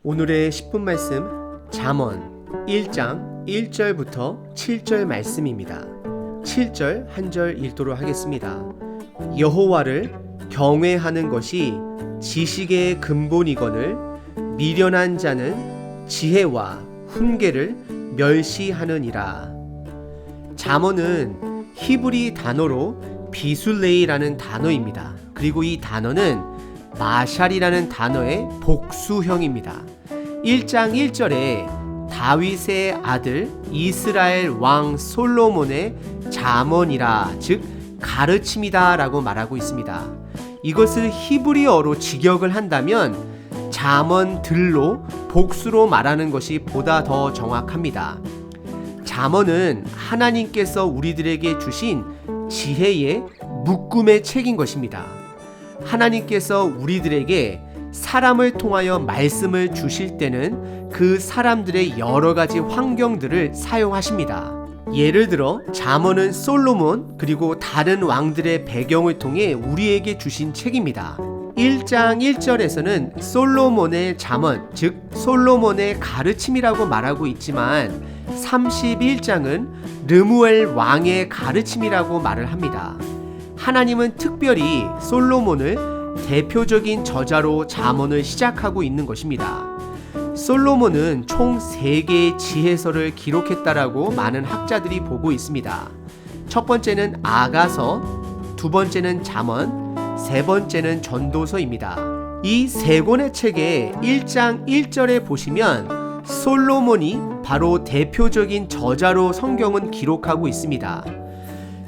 오늘의 10분 말씀 잠언 1장 1절부터 7절 말씀입니다. 7절 한 절 읽도록 하겠습니다. 여호와를 경외하는 것이 지식의 근본이거늘 미련한 자는 지혜와 훈계를 멸시하느니라. 잠언은 히브리 단어로 비술레이라는 단어입니다. 그리고 이 단어는 마샬이라는 단어의 복수형입니다. 1장 1절에 다윗의 아들 이스라엘 왕 솔로몬의 잠언이라, 즉 가르침이다 라고 말하고 있습니다. 이것을 히브리어로 직역을 한다면 잠언들로 복수로 말하는 것이 보다 더 정확합니다. 잠언은 하나님께서 우리들에게 주신 지혜의 묶음의 책인 것입니다. 하나님께서 우리들에게 사람을 통하여 말씀을 주실 때는 그 사람들의 여러 가지 환경들을 사용하십니다. 예를 들어 잠언은 솔로몬 그리고 다른 왕들의 배경을 통해 우리에게 주신 책입니다. 1장 1절에서는 솔로몬의 잠언, 즉 솔로몬의 가르침이라고 말하고 있지만 31장은 르무엘 왕의 가르침이라고 말을 합니다. 하나님은 특별히 솔로몬을 대표적인 저자로 잠언을 시작하고 있는 것입니다. 솔로몬은 총 3개의 지혜서를 기록했다라고 많은 학자들이 보고 있습니다. 첫 번째는 아가서, 두 번째는 잠언, 세 번째는 전도서입니다. 이 3권의 책의 1장 1절에 보시면 솔로몬이 바로 대표적인 저자로 성경은 기록하고 있습니다.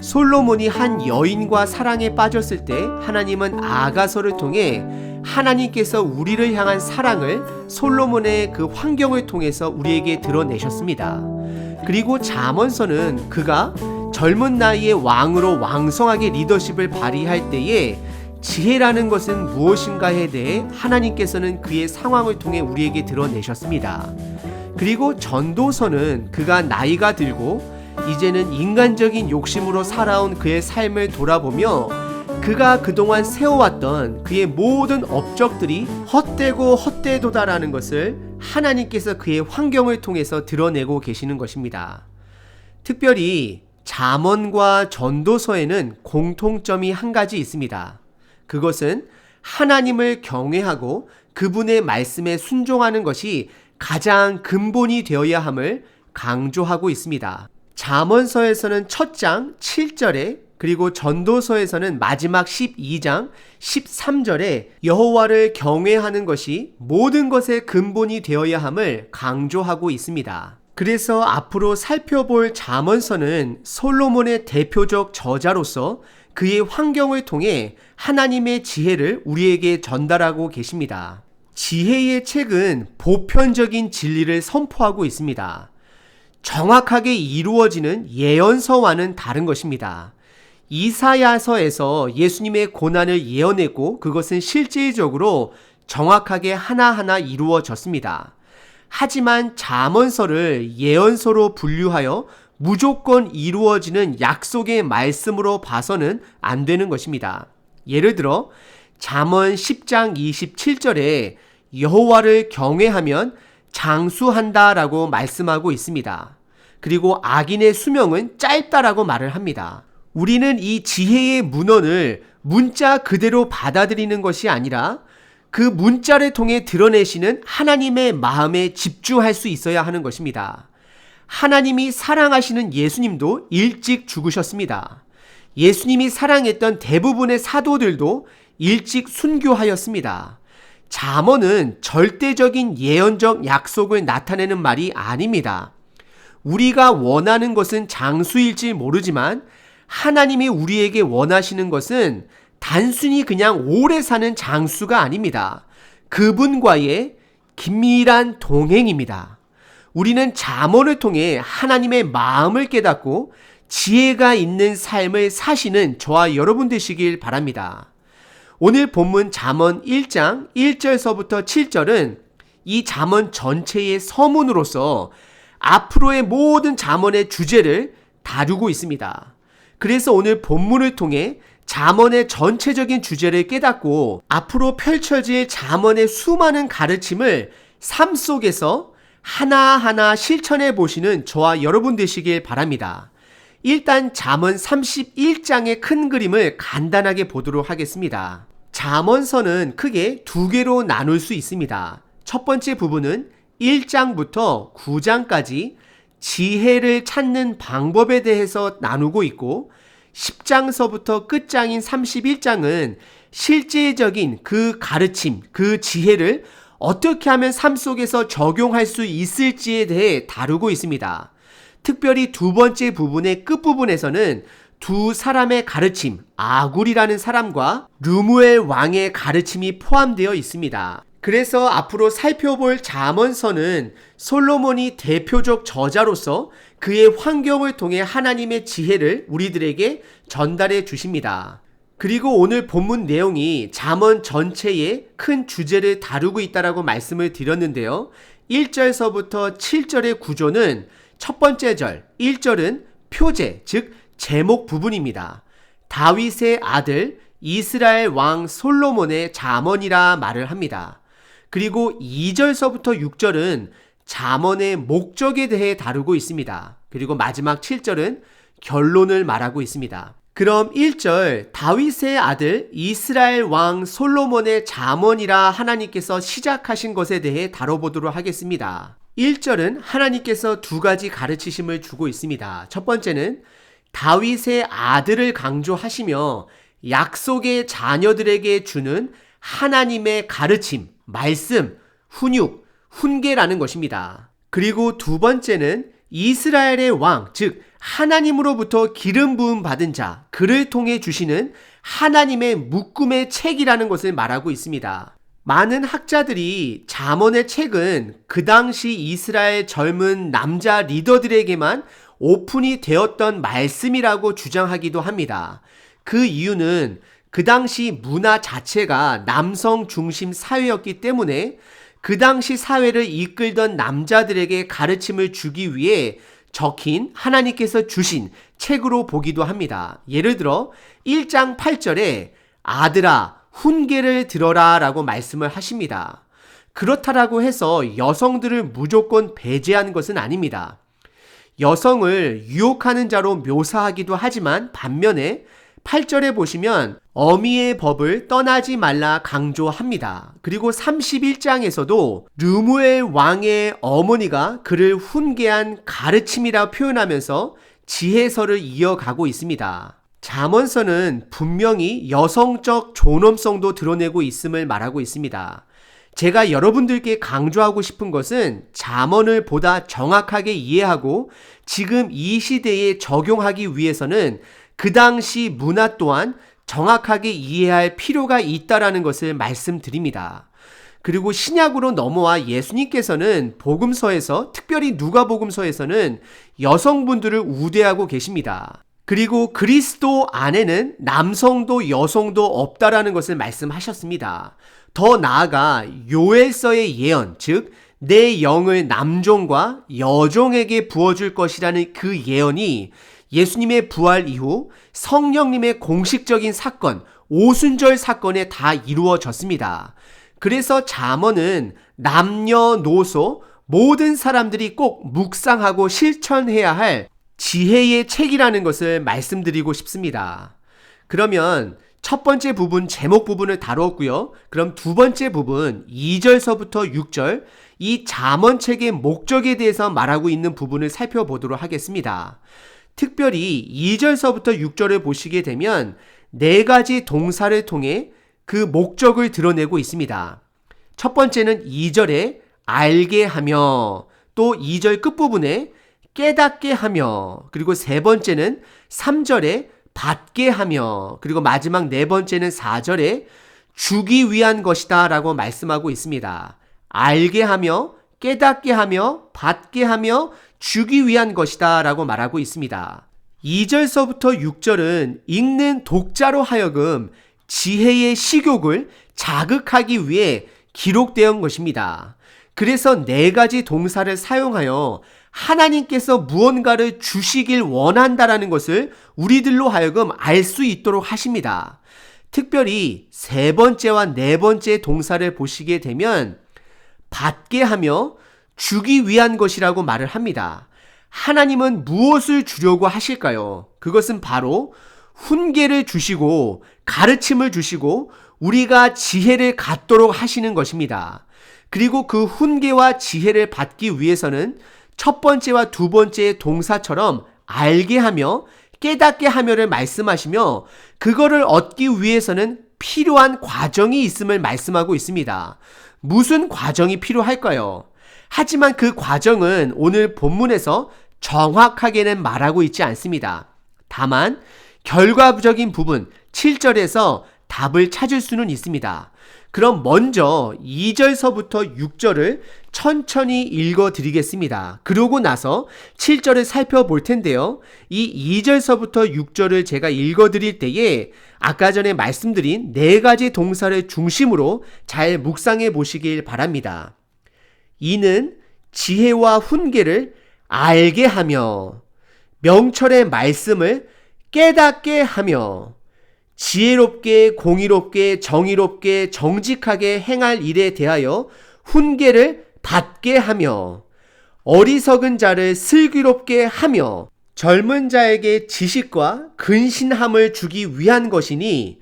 솔로몬이 한 여인과 사랑에 빠졌을 때 하나님은 아가서를 통해 하나님께서 우리를 향한 사랑을 솔로몬의 그 환경을 통해서 우리에게 드러내셨습니다. 그리고 잠언서는 그가 젊은 나이에 왕으로 왕성하게 리더십을 발휘할 때에 지혜라는 것은 무엇인가에 대해 하나님께서는 그의 상황을 통해 우리에게 드러내셨습니다. 그리고 전도서는 그가 나이가 들고 이제는 인간적인 욕심으로 살아온 그의 삶을 돌아보며 그가 그동안 세워왔던 그의 모든 업적들이 헛되고 헛되도다라는 것을 하나님께서 그의 환경을 통해서 드러내고 계시는 것입니다. 특별히 잠언과 전도서에는 공통점이 한 가지 있습니다. 그것은 하나님을 경외하고 그분의 말씀에 순종하는 것이 가장 근본이 되어야 함을 강조하고 있습니다. 잠언서에서는 첫 장 7절에 그리고 전도서에서는 마지막 12장 13절에 여호와를 경외하는 것이 모든 것의 근본이 되어야 함을 강조하고 있습니다. 그래서 앞으로 살펴볼 잠언서는 솔로몬의 대표적 저자로서 그의 환경을 통해 하나님의 지혜를 우리에게 전달하고 계십니다. 지혜의 책은 보편적인 진리를 선포하고 있습니다. 정확하게 이루어지는 예언서와는 다른 것입니다. 이사야서에서 예수님의 고난을 예언했고 그것은 실질적으로 정확하게 하나하나 이루어졌습니다. 하지만 잠언서를 예언서로 분류하여 무조건 이루어지는 약속의 말씀으로 봐서는 안 되는 것입니다. 예를 들어 잠언 10장 27절에 여호와를 경외하면 장수한다라고 말씀하고 있습니다. 그리고 악인의 수명은 짧다라고 말을 합니다. 우리는 이 지혜의 문헌을 문자 그대로 받아들이는 것이 아니라 그 문자를 통해 드러내시는 하나님의 마음에 집중할 수 있어야 하는 것입니다. 하나님이 사랑하시는 예수님도 일찍 죽으셨습니다. 예수님이 사랑했던 대부분의 사도들도 일찍 순교하였습니다. 잠언은 절대적인 예언적 약속을 나타내는 말이 아닙니다. 우리가 원하는 것은 장수일지 모르지만 하나님이 우리에게 원하시는 것은 단순히 그냥 오래 사는 장수가 아닙니다. 그분과의 긴밀한 동행입니다. 우리는 잠언을 통해 하나님의 마음을 깨닫고 지혜가 있는 삶을 사시는 저와 여러분 되시길 바랍니다. 오늘 본문 잠언 1장 1절서부터 7절은 이 잠언 전체의 서문으로서 앞으로의 모든 잠언의 주제를 다루고 있습니다. 그래서 오늘 본문을 통해 잠언의 전체적인 주제를 깨닫고 앞으로 펼쳐질 잠언의 수많은 가르침을 삶 속에서 하나하나 실천해 보시는 저와 여러분 되시길 바랍니다. 일단 잠언 31장의 큰 그림을 간단하게 보도록 하겠습니다. 잠언서는 크게 두 개로 나눌 수 있습니다. 첫 번째 부분은 1장부터 9장까지 지혜를 찾는 방법에 대해서 나누고 있고 10장서부터 끝장인 31장은 실제적인 그 가르침, 그 지혜를 어떻게 하면 삶 속에서 적용할 수 있을지에 대해 다루고 있습니다. 특별히 두 번째 부분의 끝부분에서는 두 사람의 가르침, 아굴이라는 사람과 르무엘 왕의 가르침이 포함되어 있습니다. 그래서 앞으로 살펴볼 잠언서는 솔로몬이 대표적 저자로서 그의 환경을 통해 하나님의 지혜를 우리들에게 전달해 주십니다. 그리고 오늘 본문 내용이 잠언 전체의 큰 주제를 다루고 있다라고 말씀을 드렸는데요. 1절서부터 7절의 구조는 첫 번째 절, 1절은 표제, 즉 제목 부분입니다. 다윗의 아들 이스라엘 왕 솔로몬의 잠언이라 말을 합니다. 그리고 2절서부터 6절은 잠언의 목적에 대해 다루고 있습니다. 그리고 마지막 7절은 결론을 말하고 있습니다. 그럼 1절 다윗의 아들 이스라엘 왕 솔로몬의 잠언이라 하나님께서 시작하신 것에 대해 다뤄보도록 하겠습니다. 1절은 하나님께서 두 가지 가르치심을 주고 있습니다. 첫 번째는 다윗의 아들을 강조하시며 약속의 자녀들에게 주는 하나님의 가르침, 말씀, 훈육, 훈계라는 것입니다. 그리고 두 번째는 이스라엘의 왕, 즉 하나님으로부터 기름 부음 받은 자, 그를 통해 주시는 하나님의 묶음의 책이라는 것을 말하고 있습니다. 많은 학자들이 잠언의 책은 그 당시 이스라엘 젊은 남자 리더들에게만 오픈이 되었던 말씀이라고 주장하기도 합니다. 그 이유는 그 당시 문화 자체가 남성 중심 사회였기 때문에 그 당시 사회를 이끌던 남자들에게 가르침을 주기 위해 적힌 하나님께서 주신 책으로 보기도 합니다. 예를 들어 1장 8절에 아들아 훈계를 들어라 라고 말씀을 하십니다. 그렇다라고 해서 여성들을 무조건 배제한 것은 아닙니다. 여성을 유혹하는 자로 묘사하기도 하지만 반면에 8절에 보시면 어미의 법을 떠나지 말라 강조합니다. 그리고 31장에서도 르무엘 왕의 어머니가 그를 훈계한 가르침이라 표현하면서 지혜서를 이어가고 있습니다. 잠언서는 분명히 여성적 존엄성도 드러내고 있음을 말하고 있습니다. 제가 여러분들께 강조하고 싶은 것은 잠언을 보다 정확하게 이해하고 지금 이 시대에 적용하기 위해서는 그 당시 문화 또한 정확하게 이해할 필요가 있다라는 것을 말씀드립니다. 그리고 신약으로 넘어와 예수님께서는 복음서에서, 특별히 누가복음서에서는 여성분들을 우대하고 계십니다. 그리고 그리스도 안에는 남성도 여성도 없다라는 것을 말씀하셨습니다. 더 나아가 요엘서의 예언, 즉 내 영을 남종과 여종에게 부어줄 것이라는 그 예언이 예수님의 부활 이후 성령님의 공식적인 사건, 오순절 사건에 다 이루어졌습니다. 그래서 잠언은 남녀노소 모든 사람들이 꼭 묵상하고 실천해야 할 지혜의 책이라는 것을 말씀드리고 싶습니다. 그러면 첫 번째 부분, 제목 부분을 다루었고요. 그럼 두 번째 부분, 2절서부터 6절, 이 잠언책의 목적에 대해서 말하고 있는 부분을 살펴보도록 하겠습니다. 특별히 2절서부터 6절을 보시게 되면 네 가지 동사를 통해 그 목적을 드러내고 있습니다. 첫 번째는 2절에 알게 하며, 또 2절 끝부분에 깨닫게 하며, 그리고 세 번째는 3절에 받게 하며, 그리고 마지막 네 번째는 4절에 주기 위한 것이다 라고 말씀하고 있습니다. 알게 하며, 깨닫게 하며, 받게 하며, 주기 위한 것이다 라고 말하고 있습니다. 2절서부터 6절은 읽는 독자로 하여금 지혜의 식욕을 자극하기 위해 기록되어 것입니다. 그래서 네 가지 동사를 사용하여 하나님께서 무언가를 주시길 원한다라는 것을 우리들로 하여금 알 수 있도록 하십니다. 특별히 세 번째와 네 번째 동사를 보시게 되면 받게 하며 주기 위한 것이라고 말을 합니다. 하나님은 무엇을 주려고 하실까요? 그것은 바로 훈계를 주시고 가르침을 주시고 우리가 지혜를 갖도록 하시는 것입니다. 그리고 그 훈계와 지혜를 받기 위해서는 첫 번째와 두 번째의 동사처럼 알게 하며 깨닫게 하며를 말씀하시며 그거를 얻기 위해서는 필요한 과정이 있음을 말씀하고 있습니다. 무슨 과정이 필요할까요? 하지만 그 과정은 오늘 본문에서 정확하게는 말하고 있지 않습니다. 다만 결과적인 부분 7절에서 답을 찾을 수는 있습니다. 그럼 먼저 2절서부터 6절을 천천히 읽어 드리겠습니다. 그러고 나서 7절을 살펴볼 텐데요. 이 2절서부터 6절을 제가 읽어 드릴 때에 아까 전에 말씀드린 네 가지 동사를 중심으로 잘 묵상해 보시길 바랍니다. 이는 지혜와 훈계를 알게 하며 명철의 말씀을 깨닫게 하며 지혜롭게 공의롭게 정의롭게 정직하게 행할 일에 대하여 훈계를 받게 하며 어리석은 자를 슬기롭게 하며 젊은 자에게 지식과 근신함을 주기 위한 것이니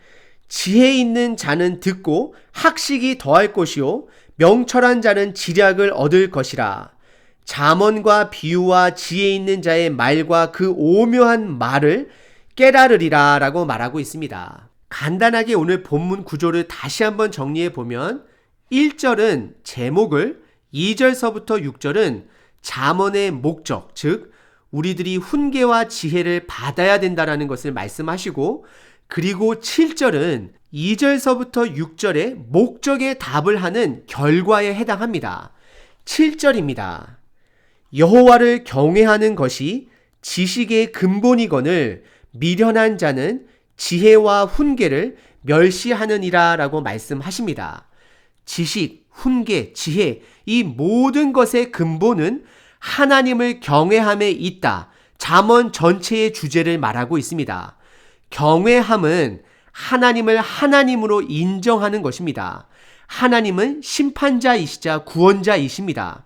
지혜 있는 자는 듣고 학식이 더할 것이요 명철한 자는 지략을 얻을 것이라. 잠언과 비유와 지혜 있는 자의 말과 그 오묘한 말을 깨달으리라 라고 말하고 있습니다. 간단하게 오늘 본문 구조를 다시 한번 정리해 보면 1절은 제목을, 2절서부터 6절은 잠언의 목적, 즉 우리들이 훈계와 지혜를 받아야 된다라는 것을 말씀하시고, 그리고 7절은 2절서부터 6절의 목적에 답을 하는 결과에 해당합니다. 7절입니다. 여호와를 경외하는 것이 지식의 근본이거늘 미련한 자는 지혜와 훈계를 멸시하느니라 라고 말씀하십니다. 지식, 훈계, 지혜, 이 모든 것의 근본은 하나님을 경외함에 있다. 잠언 전체의 주제를 말하고 있습니다. 경외함은 하나님을 하나님으로 인정하는 것입니다. 하나님은 심판자이시자 구원자이십니다.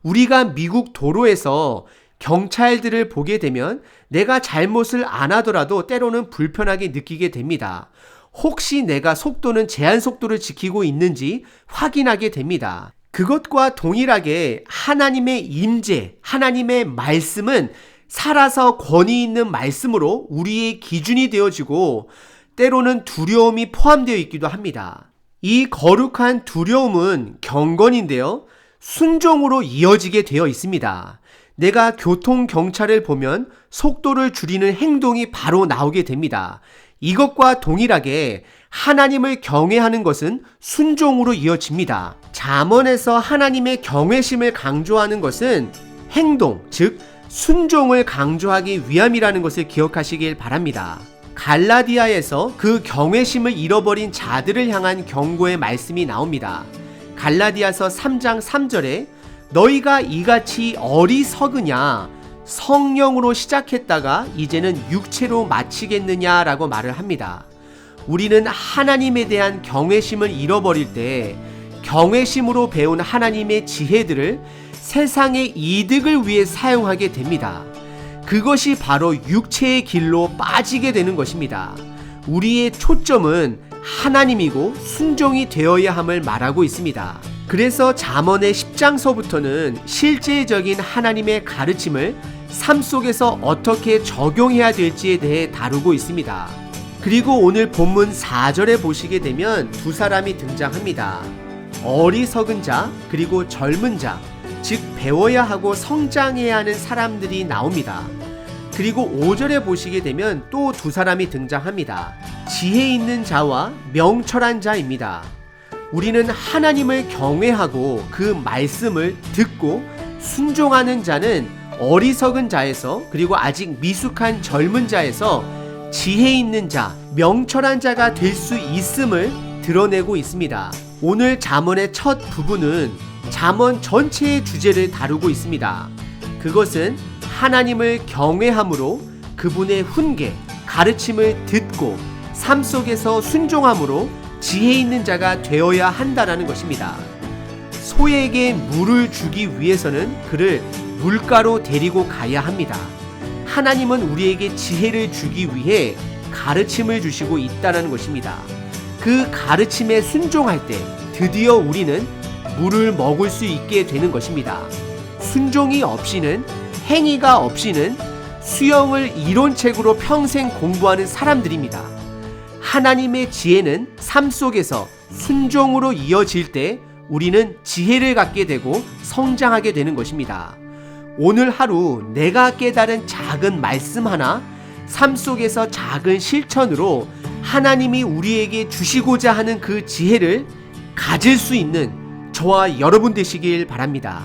우리가 미국 도로에서 경찰들을 보게 되면 내가 잘못을 안 하더라도 때로는 불편하게 느끼게 됩니다. 혹시 내가 속도는 제한 속도를 지키고 있는지 확인하게 됩니다. 그것과 동일하게 하나님의 임재, 하나님의 말씀은 살아서 권위 있는 말씀으로 우리의 기준이 되어지고 때로는 두려움이 포함되어 있기도 합니다. 이 거룩한 두려움은 경건인데요. 순종으로 이어지게 되어 있습니다. 내가 교통경찰을 보면 속도를 줄이는 행동이 바로 나오게 됩니다. 이것과 동일하게 하나님을 경외하는 것은 순종으로 이어집니다. 잠언에서 하나님의 경외심을 강조하는 것은 행동, 즉 순종을 강조하기 위함이라는 것을 기억하시길 바랍니다. 갈라디아에서 그 경외심을 잃어버린 자들을 향한 경고의 말씀이 나옵니다. 갈라디아서 3장 3절에 너희가 이같이 어리석으냐 성령으로 시작했다가 이제는 육체로 마치겠느냐라고 말을 합니다. 우리는 하나님에 대한 경외심을 잃어버릴 때 경외심으로 배운 하나님의 지혜들을 세상의 이득을 위해 사용하게 됩니다. 그것이 바로 육체의 길로 빠지게 되는 것입니다. 우리의 초점은 하나님이고 순종이 되어야 함을 말하고 있습니다. 그래서 잠언의 10장서부터는 실제적인 하나님의 가르침을 삶 속에서 어떻게 적용해야 될지에 대해 다루고 있습니다. 그리고 오늘 본문 4절에 보시게 되면 두 사람이 등장합니다. 어리석은 자 그리고 젊은 자, 즉 배워야 하고 성장해야 하는 사람들이 나옵니다. 그리고 5절에 보시게 되면 또 두 사람이 등장합니다. 지혜 있는 자와 명철한 자입니다. 우리는 하나님을 경외하고 그 말씀을 듣고 순종하는 자는 어리석은 자에서, 그리고 아직 미숙한 젊은 자에서 지혜 있는 자, 명철한 자가 될 수 있음을 드러내고 있습니다. 오늘 잠언의 첫 부분은 잠언 전체의 주제를 다루고 있습니다. 그것은 하나님을 경외함으로 그분의 훈계, 가르침을 듣고 삶 속에서 순종함으로 지혜 있는 자가 되어야 한다라는 것입니다. 소에게 물을 주기 위해서는 그를 물가로 데리고 가야 합니다. 하나님은 우리에게 지혜를 주기 위해 가르침을 주시고 있다는 것입니다. 그 가르침에 순종할 때 드디어 우리는 물을 먹을 수 있게 되는 것입니다. 순종이 없이는, 행위가 없이는 수영을 이론책으로 평생 공부하는 사람들입니다. 하나님의 지혜는 삶 속에서 순종으로 이어질 때 우리는 지혜를 갖게 되고 성장하게 되는 것입니다. 오늘 하루 내가 깨달은 작은 말씀 하나, 삶 속에서 작은 실천으로 하나님이 우리에게 주시고자 하는 그 지혜를 가질 수 있는 저와 여러분 되시길 바랍니다.